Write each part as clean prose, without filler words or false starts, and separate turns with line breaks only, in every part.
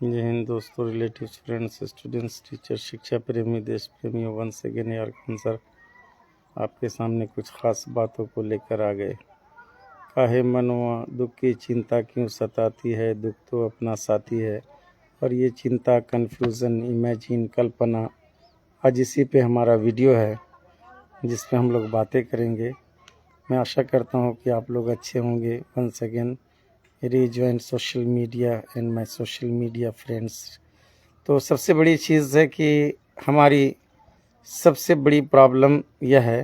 जय हिंद दोस्तों, relatives, friends, students, teacher, शिक्षा प्रेमी, देश प्रेमियों, वंस अगेन यार सर आपके सामने कुछ खास बातों को लेकर आ गए। काहे मनवा दुख की चिंता क्यों सताती है, दुख तो अपना साथी है। और ये चिंता, कन्फ्यूज़न, इमेजिन, कल्पना, आज इसी पे हमारा वीडियो है जिस पे हम लोग बातें करेंगे। मैं आशा करता हूँ कि आप लोग अच्छे होंगे। Once again rejoin social media and my social media friends. तो सबसे बड़ी चीज़ है कि हमारी सबसे बड़ी प्रॉब्लम यह है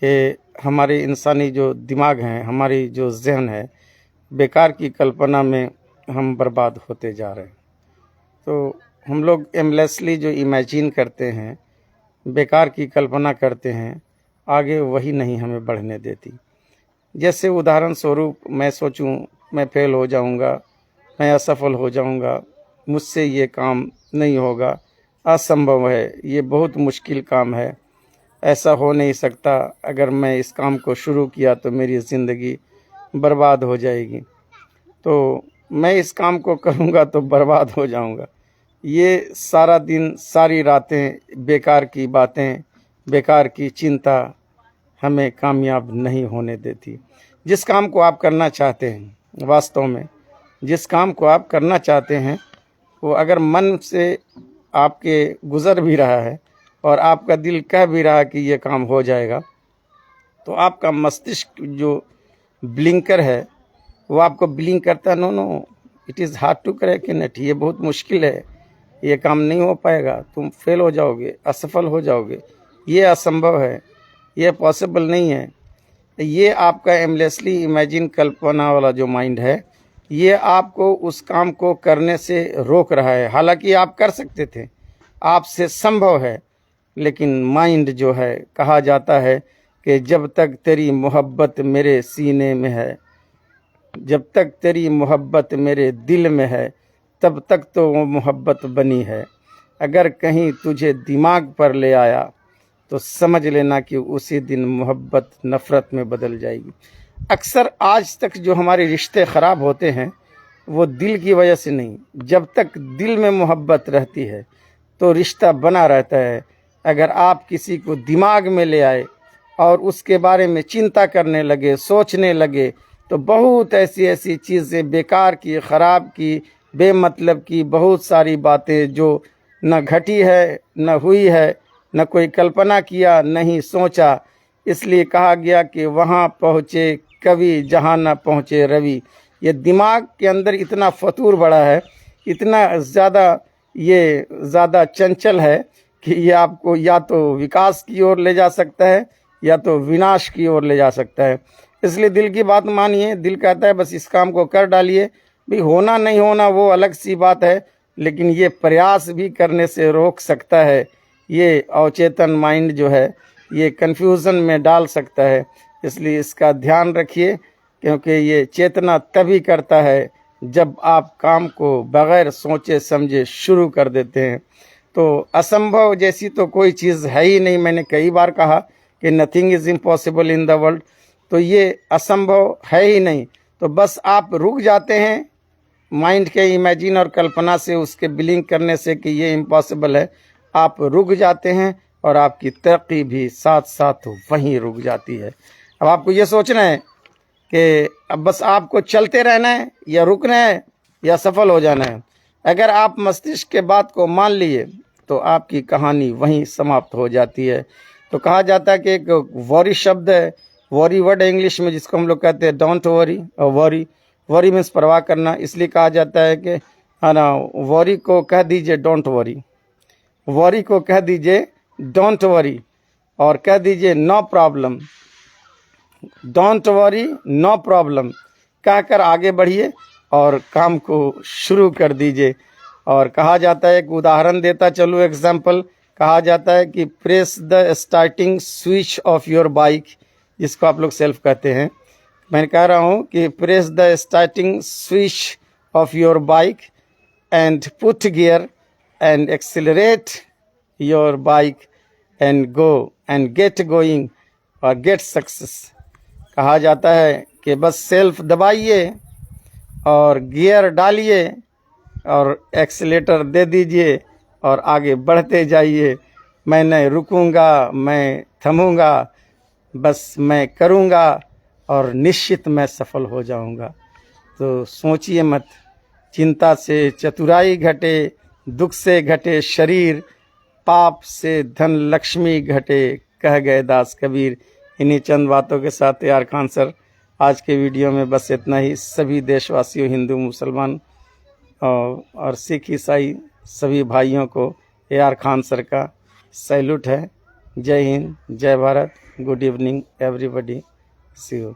कि हमारे इंसानी जो दिमाग हैं, हमारी जो जहन है, बेकार की कल्पना में हम बर्बाद होते जा रहे हैं। तो हम लोग एमलेसली जो इमेजिन करते हैं, बेकार की कल्पना करते हैं, आगे वही नहीं हमें बढ़ने देती। जैसे उदाहरण स्वरूप मैं सोचूं मैं फेल हो जाऊंगा, मैं असफल हो जाऊंगा, मुझसे ये काम नहीं होगा, असंभव है, ये बहुत मुश्किल काम है, ऐसा हो नहीं सकता, अगर मैं इस काम को शुरू किया तो मेरी ज़िंदगी बर्बाद हो जाएगी, तो मैं इस काम को करूंगा तो बर्बाद हो जाऊंगा। ये सारा दिन, सारी रातें बेकार की बातें, बेकार की चिंता हमें कामयाब नहीं होने देती। जिस काम को आप करना चाहते हैं, वास्तव में जिस काम को आप करना चाहते हैं, वो अगर मन से आपके गुज़र भी रहा है और आपका दिल कह भी रहा है कि ये काम हो जाएगा, तो आपका मस्तिष्क जो ब्लिंकर है वो आपको ब्लिंक करता है, no no, it is hard to crack in it, ये बहुत मुश्किल है, ये काम नहीं हो पाएगा, तुम फेल हो जाओगे, असफल हो जाओगे, ये असंभव है, ये पॉसिबल नहीं है। ये आपका एमलेसली इमेजिन कल्पना वाला जो माइंड है, ये आपको उस काम को करने से रोक रहा है। हालांकि आप कर सकते थे, आपसे संभव है, लेकिन माइंड जो है, कहा जाता है कि जब तक तेरी मोहब्बत मेरे सीने में है, जब तक तेरी मोहब्बत मेरे दिल में है, तब तक तो वो मोहब्बत बनी है। अगर कहीं तुझे दिमाग पर ले आया तो समझ लेना कि उसी दिन मोहब्बत नफ़रत में बदल जाएगी। अक्सर आज तक जो हमारे रिश्ते ख़राब होते हैं वो दिल की वजह से नहीं, जब तक दिल में मोहब्बत रहती है तो रिश्ता बना रहता है। अगर आप किसी को दिमाग में ले आए और उसके बारे में चिंता करने लगे, सोचने लगे, तो बहुत ऐसी ऐसी चीज़ें बेकार की, ख़राब की, बेमतलब की बहुत सारी बातें जो न घटी है, न हुई है, न कोई कल्पना किया, नहीं सोचा। इसलिए कहा गया कि वहाँ पहुँचे कवि जहाँ न पहुँचे रवि। ये दिमाग के अंदर इतना फतूर बड़ा है, इतना ज़्यादा चंचल है कि ये आपको या तो विकास की ओर ले जा सकता है या तो विनाश की ओर ले जा सकता है। इसलिए दिल की बात मानिए, दिल कहता है बस इस काम को कर डालिए। भी होना नहीं होना वो अलग सी बात है, लेकिन ये प्रयास भी करने से रोक सकता है। ये अवचेतन माइंड जो है, ये कन्फ्यूज़न में डाल सकता है। इसलिए इसका ध्यान रखिए, क्योंकि ये चेतना तभी करता है जब आप काम को बग़ैर सोचे समझे शुरू कर देते हैं। तो असंभव जैसी तो कोई चीज़ है ही नहीं। मैंने कई बार कहा कि nothing is impossible in the world, तो ये असंभव है ही नहीं। तो बस आप रुक जाते हैं माइंड के इमेजिन और कल्पना से, उसके बिलिंग करने से कि ये इम्पॉसिबल है, आप रुक जाते हैं और आपकी तरक्की भी साथ साथ वहीं रुक जाती है। अब आपको ये सोचना है कि अब बस आपको चलते रहना है या रुकना है या सफल हो जाना है। अगर आप मस्तिष्क के बात को मान लिए तो आपकी कहानी वहीं समाप्त हो जाती है। तो कहा जाता है कि एक वॉरी शब्द है, वॉरी वर्ड है इंग्लिश में, जिसको हम लोग कहते हैं डोंट वरी। और वॉरी मीन्स परवाह करना, इसलिए कहा जाता है कि हाँ ना, वॉरी को कह दीजिए डोंट वरी, वॉरी को कह दीजिए डोंट वरी, और कह दीजिए no problem, don't worry no problem कहकर आगे बढ़िए और काम को शुरू कर दीजिए। और कहा जाता है, एक उदाहरण देता चलूँ, एग्जाम्पल, कहा जाता है कि press the starting switch off your bike, जिसको आप लोग सेल्फ कहते हैं। मैं कह रहा हूँ कि press the starting switch off your bike and put gear and accelerate your bike and go and get going और गेट सक्सेस। कहा जाता है कि बस सेल्फ दबाइए और गियर डालिए और एक्सीलेटर दे दीजिए और आगे बढ़ते जाइए। मैं नहीं रुकूंगा, मैं थमूंगा, बस मैं करूंगा और निश्चित मैं सफल हो जाऊंगा। तो सोचिए मत, चिंता से चतुराई घटे, दुख से घटे शरीर, पाप से धन लक्ष्मी घटे, कह गए दास कबीर। इन्हीं चंद बातों के साथ AR खान सर आज के वीडियो में बस इतना ही। सभी देशवासियों, हिंदू मुसलमान और सिख ईसाई सभी भाइयों को AR खान सर का सैल्यूट है। जय हिंद, जय Bharat, good evening everybody, see you.